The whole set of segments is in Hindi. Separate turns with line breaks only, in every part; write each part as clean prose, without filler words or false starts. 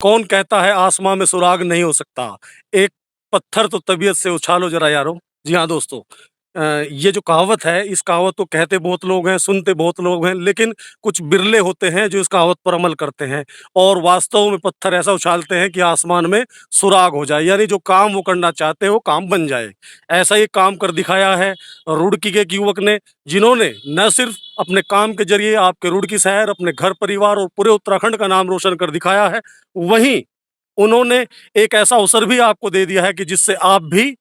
कौन कहता है आसमां में सुराग नहीं हो सकता? एक पत्थर तो तबीयत से उछालो ज़रा यारो। जी हाँ दोस्तों, ये जो कहावत है, इस कहावत को कहते बहुत लोग हैं, सुनते बहुत लोग हैं, लेकिन कुछ बिरले होते हैं जो इस कहावत पर अमल करते हैं और वास्तव में पत्थर ऐसा उछालते हैं कि आसमान में सुराग हो जाए, यानी जो काम वो करना चाहते हो, काम बन जाए। ऐसा ही काम कर दिखाया है रुड़की के एक युवक ने, जिन्होंने न सिर्फ अपने काम के ज़रिए आपके रुड़की शहर, अपने घर परिवार और पूरे उत्तराखंड का नाम रोशन कर दिखाया है, वहीं उन्होंने एक ऐसा अवसर भी आपको दे दिया है कि जिससे आप भी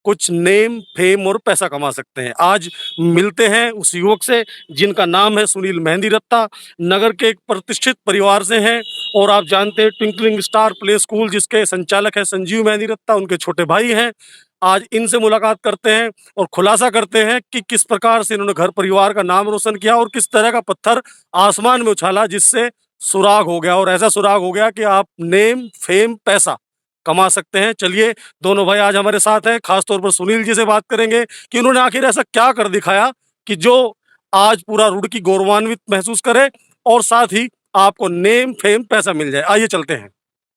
कुछ नेम, फेम और पैसा कमा सकते हैं। आज मिलते हैं उस युवक से जिनका नाम है सुनील मेहंदी रत्ता, नगर के एक प्रतिष्ठित परिवार से हैं और आप जानते हैं ट्विंकलिंग स्टार प्ले स्कूल जिसके संचालक हैं संजीव मेहंदी रत्ता, उनके छोटे भाई हैं। आज इनसे मुलाकात करते हैं और खुलासा करते हैं कि किस प्रकार से इन्होंने घर परिवार का नाम रोशन किया और किस तरह का पत्थर आसमान में उछाला जिससे सुराग हो गया और ऐसा सुराग हो गया कि आप नेम, फेम, पैसा कमा सकते हैं। चलिए, दोनों भाई आज हमारे साथ हैं, खास तौर पर सुनील जी से बात करेंगे कि उन्होंने आखिर ऐसा क्या कर दिखाया कि जो आज पूरा रुड़की गौरवान्वित महसूस करे और साथ ही आपको नेम, फेम, पैसा मिल जाए। आइए चलते हैं।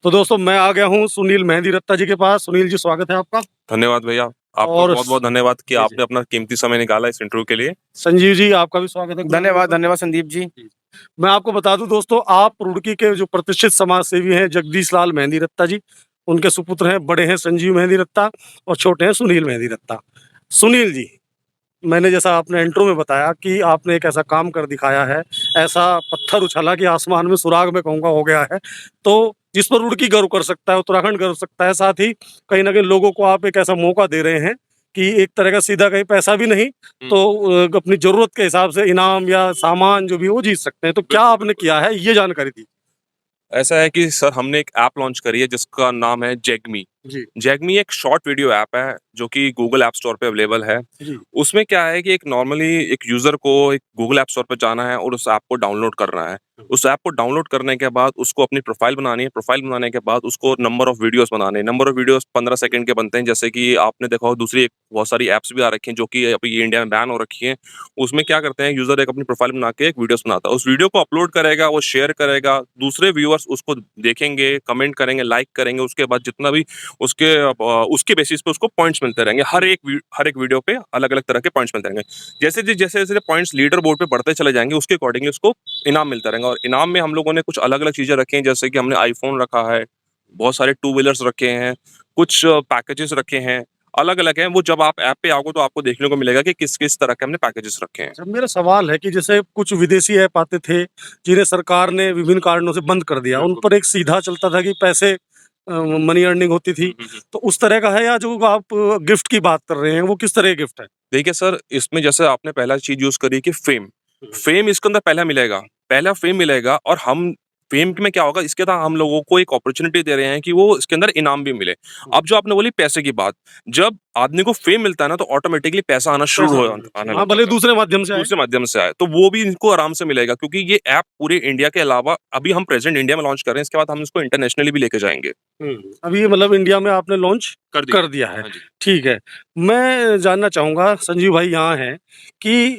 तो दोस्तों, मैं आ गया हूँ सुनील मेहंदी रत्ता जी के पास। सुनील जी, स्वागत है आपका।
धन्यवाद भैया। आपका
और
बहुत-बहुत धन्यवाद कि
जी, जी।
आपने अपना कीमती समय निकाला इस इंटरव्यू के लिए।
संजीव जी, आपका भी स्वागत है।
धन्यवाद, धन्यवाद संदीप जी।
जी। मैं आपको बता दूं दोस्तों, आप रुड़की के जो प्रतिष्ठित समाज सेवी हैं जगदीश लाल मेहंदी रत्ता जी, उनके सुपुत्र हैं, बड़े हैं संजीव मेहंदी रत्ता और छोटे हैं सुनील मेहंदी रत्ता। सुनील जी, मैंने जैसा आपने इंट्रो में बताया कि आपने एक ऐसा काम कर दिखाया है, ऐसा पत्थर उछाला कि आसमान में सुराग मैं कहूँगा हो गया है, तो जिस पर रुड़की गर्व कर सकता है, उत्तराखंड गर्व सकता है, साथ ही कहीं न कहीं लोगों को आप एक ऐसा मौका दे रहे हैं कि एक तरह का सीधा कहीं पैसा भी नहीं, तो अपनी ज़रूरत के हिसाब से इनाम या सामान जो भी है वो जीत सकते हैं। तो क्या आपने किया है, ये जानकारी दी?
ऐसा है कि सर हमने एक ऐप लॉन्च करी है जिसका नाम है जेगमी।
जी,
जेगमी एक शॉर्ट वीडियो ऐप है जो कि गूगल ऐप स्टोर पे अवेलेबल है।
जी,
उसमें क्या है कि एक नॉर्मली एक यूज़र को एक गूगल ऐप स्टोर पे जाना है और उस ऐप को डाउनलोड करना है। उस ऐप को डाउनलोड करने के बाद उसको अपनी प्रोफ़ाइल बनानी है, प्रोफ़ाइल बनाने के बाद उसको नंबर ऑफ वीडियोज़ बनाने हैं। नंबर ऑफ वीडियोज़ 15 सेकंड के बनते हैं, जैसे कि आपने देखा हो दूसरी एक बहुत सारी ऐप्स भी आ रखी हैं जो कि अभी ये इंडिया में बैन हो रखी हैं। उसमें क्या करते हैं, यूज़र एक अपनी प्रोफ़ाइल बना के एक वीडियोज़ बनाता है। उस वीडियो को अपलोड करेगा, वो शेयर करेगा, दूसरे व्यूअर्स उसको देखेंगे, कमेंट करेंगे, लाइक करेंगे, उसके बाद जितना भी उसके बेसिस पे उसको पॉइंट्स मिलते रहेंगे। हर एक वीडियो पे अलग-अलग तरह के पॉइंट्स मिलते रहेंगे। जैसे-जैसे पॉइंट्स लीडर बोर्ड पे बढ़ते चले जाएँगे, उसके अकॉर्डिंगली उसको इनाम मिलता रहेगा और इनाम में हम लोगों ने कुछ अलग-अलग चीज़ें रखी हैं, जैसे कि हमने आईफ़ोन रखा है, बहुत सारे टू व्हीलर्स रखे हैं, कुछ पैकेजेस रखे हैं, अलग-अलग हैं। वो जब आप ऐप पे आओगे तो आपको देखने को मिलेगा कि किस-किस तरह के हमने पैकेजेस रखे हैं।
अच्छा, मेरा सवाल है कि जैसे कुछ विदेशी ऐप आते थे, जिन्हें सरकार ने विभिन्न कारणों से बंद कर दिया, उन
बिल्कुल।
पर एक सीधा चलता था कि पैसे मनी अर्निंग होती थी,
हुँ, हुँ, हुँ।
तो उस तरह का है या जो आप गिफ्ट की बात कर रहे हैं, वो किस तरह के गिफ्ट है?
देखिए सर, इसमें जैसे आपने पहला चीज़ यूज़ करी कि फ़ेम।
हुँ,
फ़ेम इसके अंदर पहला मिलेगा, पहला फ़ेम मिलेगा और हम फ़ेम में क्या होगा, इसके साथ हम लोगों को एक अपॉर्च्युनिटी दे रहे हैं कि वो इसके अंदर इनाम भी मिले।
हुँ,
अब जो आपने बोली पैसे की बात, जब आदमी को फ़ेम मिलता है ना, तो ऑटोमैटिकली पैसा आना शुरू
पैसा
हो
आना
आने
चाहिए। हाँ,
लग
भले
जाता है।
दूसरे माध्यम से आए।
दूसरे माध्यम से आए, तो वो भी इनको आराम से मिलेगा क्योंकि ये ऐप पूरे इंडिया के अलावा अभी हम प्रेज़ेंट इंडिया में लॉन्च कर रहे हैं, इसके बाद हम इसको इंटरनेशनली भी लेके जाएँगे।
हुँ, अभी ये मतलब इंडिया में आपने लॉन्च
कर दिया।
कर दिया है।
हाँ जी।
ठीक है। मैं जानना चाहूँगा, संजीव भाई यहाँ हैं, कि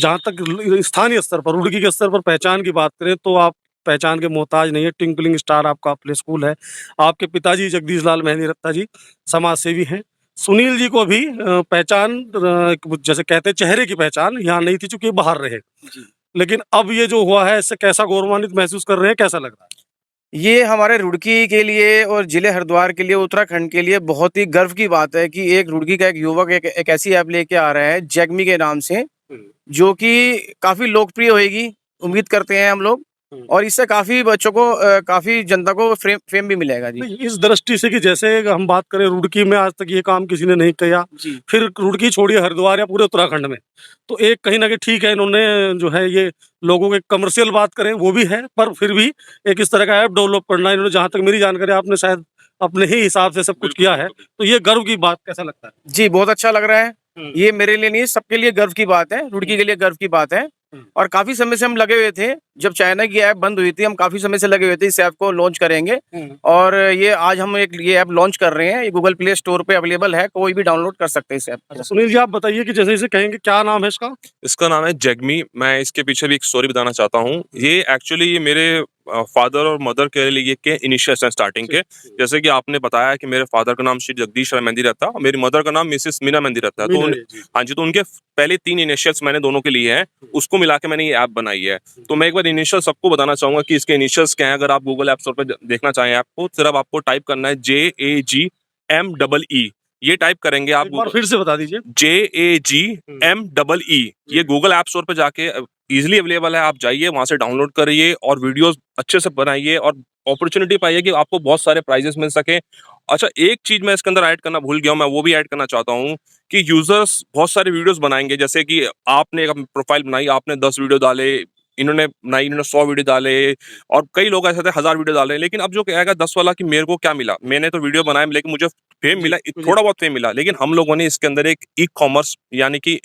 जहाँ तक ल स्थानीय स्तर पर, रुड़की के स्तर पर पहचान की बात करें, तो आप पहचान के मोहताज नहीं है। ट्विंकलिंग स्टार आपका प्ले स्कूल है। आपके पिताजी जगदीश लाल मेहंदी रत्ता जी समाज सेवी हैं। सुनील जी को भी पहचान जैसे कहते हैं चेहरे की पहचान यहाँ नहीं थी चूँकि बाहर रहे।
जी।
लेकिन अब ये जो हुआ है, इससे कैसा गौरवान्वित महसूस कर रहे हैं, कैसा लग रहा है?
ये हमारे रुड़की के लिए और ज़िले हरिद्वार के लिए, उत्तराखंड के लिए बहुत ही गर्व की बात है कि एक रुड़की का एक युवक एक ऐसी ऐप लेके आ रहा है जेगमी के नाम से,
हुँ,
जो कि काफ़ी लोकप्रिय होएगी, उम्मीद करते हैं हम लोग।
हुँ।
और इससे काफ़ी बच्चों को काफ़ी जनता को फ़ेम भी मिलेगा जी।
नहीं, इस दृष्टि से कि जैसे हम बात करें रुड़की में आज तक ये काम किसी ने नहीं किया,
जी।
फिर रुड़की छोड़िए हरिद्वार या पूरे उत्तराखंड में, तो एक कहीं न कहीं ठीक है इन्होंने जो है ये लोगों के कमर्शियल बात करें वो भी है, पर फिर भी एक इस तरह का ऐप डेवलप करना इन्होंने जहाँ तक मेरी जानकारी है आपने शायद अपने ही हिसाब से सब कुछ
बिल्कुल,
किया है,
बिल्कुल,
तो ये गर्व की बात कैसा लगता है?
जी, बहुत अच्छा लग रहा है।
हुँ,
ये मेरे लिए नहीं, सबके लिए गर्व की बात है,
हुँ,
रुड़की के लिए गर्व की बात है।
हुँ,
और काफ़ी समय से हम लगे हुए थे, जब चाइना की ऐप बंद हुई थी, हम काफ़ी समय से लगे हुए थे इस ऐप को लॉन्च करेंगे।
हुँ।
और ये आज हम एक ये ऐप लॉन्च कर रहे हैं, ये गूगल प्ले स्टोर पे अवेलेबल है, कोई भी डाउनलोड कर सकते हैं इस ऐप
अच्छा,
को।
सुनील जी आप बताइए कि जैसे इसे कहेंगे क्या नाम है इसका?
इसका नाम है जेगमी। मैं इसके पीछे भी एक स्टोरी बताना चाहता हूँ। ये एक्चुअली ये मेरे फादर और मदर के लिए के इनिशियल्स हैं स्टार्टिंग के। जैसे कि आपने बताया कि मेरे फादर का नाम श्री जगदीश राय मेहंदी रहता है और मेरी मदर का नाम मिसेस मीना मेहंदी रहता है। तो
मीना
उन,
जी।
हाँ जी, तो उनके पहले 3 इनिशियल्स मैंने दोनों के लिए हैं, उसको मिला के मैंने ये ऐप बनाई है। तो मैं एक बार इनिशियल सबको बताना चाहूँगा कि इसके इनिशियल्स क्या हैं। अगर आप गूगल ऐप स्टोर पे देखना चाहें ऐप को, सिर्फ आपको टाइप करना है JAGMEE। ये टाइप करेंगे आप
एक बार फिर से बता दीजिए।
JAGMEE। ये गूगल ऐप स्टोर पे जाके इजीली अवेलेबल है। आप जाइए, वहां से डाउनलोड करिए और वीडियोस अच्छे से बनाइए और अपॉर्चुनिटी पाइए कि आपको बहुत सारे प्राइजेस मिल सके। अच्छा, एक चीज मैं इसके अंदर ऐड करना भूल गया हूँ, मैं वो भी ऐड करना चाहता हूँ कि यूजर्स बहुत सारे वीडियोस बनाएंगे। जैसे कि आपने एक प्रोफाइल बनाई, आपने 10 वीडियो डाले, इन्होंने बनाई, इन्होंने 100 वीडियो डाले, और कई लोग ऐसे थे 1000 वीडियो डाले। लेकिन अब जो कहेगा 10 वाला कि मेरे को क्या मिला, मैंने तो वीडियो बनाया लेकिन मुझे फेम
जी,
मिला,
जी।
थोड़ा बहुत फेम मिला। लेकिन हम लोगों ने इसके अंदर एक ई कॉमर्स यानी कि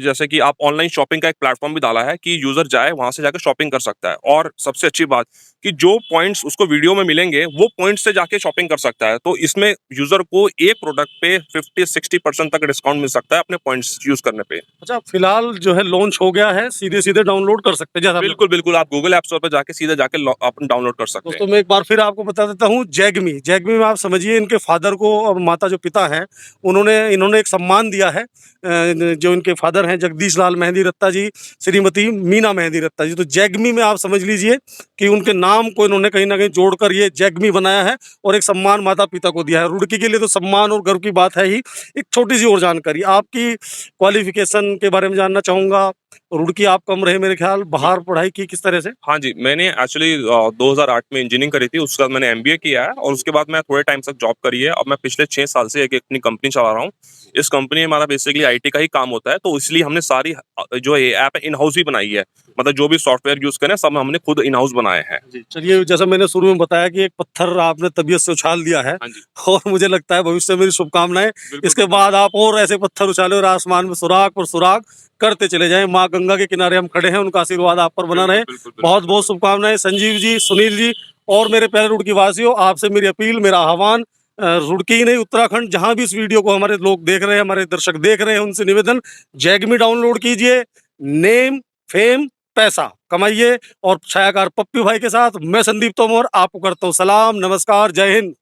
जैसे कि आप ऑनलाइन शॉपिंग का एक प्लेटफॉर्म भी डाला है कि यूजर जाए वहां से जाकर शॉपिंग कर सकता है। और सबसे अच्छी बात कि जो पॉइंट्स उसको वीडियो में मिलेंगे वो पॉइंट्स से जाके शॉपिंग कर सकता है। तो इसमें यूजर को एक प्रोडक्ट पे 50-60% तक डिस्काउंट मिल सकता है अपने पॉइंट्स यूज करने पे।
अच्छा, फिलहाल जो है लॉन्च हो गया है, सीधे-सीधे डाउनलोड कर सकते हैं जैसा आपने
बिल्कुल, बिल्कुल, आप गूगल ऐप स्टोर पे जाके सीधे जाके आप डाउनलोड कर सकते हैं।
दोस्तों मैं एक बार फिर आपको बता देता हूँ जैगमी। जैगमी में आप समझिए इनके फादर को और माता जो पिता हैं इन्होंने एक सम्मान दिया है। जो इनके फादर हैं जगदीश लाल मेहंदी रत्ता जी, श्रीमती मीना मेहंदी रत्ता जी। तो जैगमी में आप समझ लीजिए कि उनके नाम को इन्होंने कहीं न कहीं जोड़कर ये जैगमी बनाया है और एक सम्मान माता पिता को दिया है। रुड़की के लिए तो सम्मान और गर्व की बात है ही। एक छोटी-सी और जानकारी आपकी क्वालिफ़िकेशन के बारे में जानना चाहूँगा। रुड़की आप कम रहे मेरे ख्याल, बाहर पढ़ाई की किस तरह से?
हाँ जी, मैंने एक्चुअली 2008 में इंजीनियरिंग करी थी, उसके बाद मैंने एमबीए किया है और उसके बाद मैं थोड़े टाइम तक जॉब करी है। अब मैं पिछले 6 साल से एक अपनी कंपनी चला रहा हूँ। इस कंपनी में हमारा बेसिकली आईटी का ही काम होता है, तो इसलिए हमने सारी जो ये ऐप है इन हाउस ही बनाई है। मतलब जो भी सॉफ्टवेयर यूज़ करें सब हमने खुद इन हाउस बनाए हैं।
जी, चलिए जैसा मैंने शुरू में बताया कि एक पत्थर आपने तबीयत से उछाल दिया है
हाँ जी,
और मुझे लगता है भविष्य में मेरी शुभकामनाएं
बिल्कुल,
इसके बाद आप और ऐसे पत्थर उछाले और आसमान में सुराग पर सुराग करते चले जाएं। माँ गंगा के किनारे हम खड़े हैं, उनका आशीर्वाद आप पर बना
बिल्कुल,
रहे।
बिल्कुल, बिल्कुल।
बहुत बहुत शुभकामनाएं संजीव जी, सुनील जी और मेरे प्यारे रुड़की वासियों। आपसे मेरी अपील, मेरा आह्वान, रुड़की ही नहीं उत्तराखंड जहां भी इस वीडियो को हमारे लोग देख रहे हैं, हमारे दर्शक देख रहे हैं, उनसे निवेदन जैगमी डाउनलोड कीजिए। नेम, फेम, पैसा कमाइए। और छायाकार पप्पू भाई के साथ मैं संदीप तोमर आपको करता हूँ सलाम, नमस्कार, जय हिंद।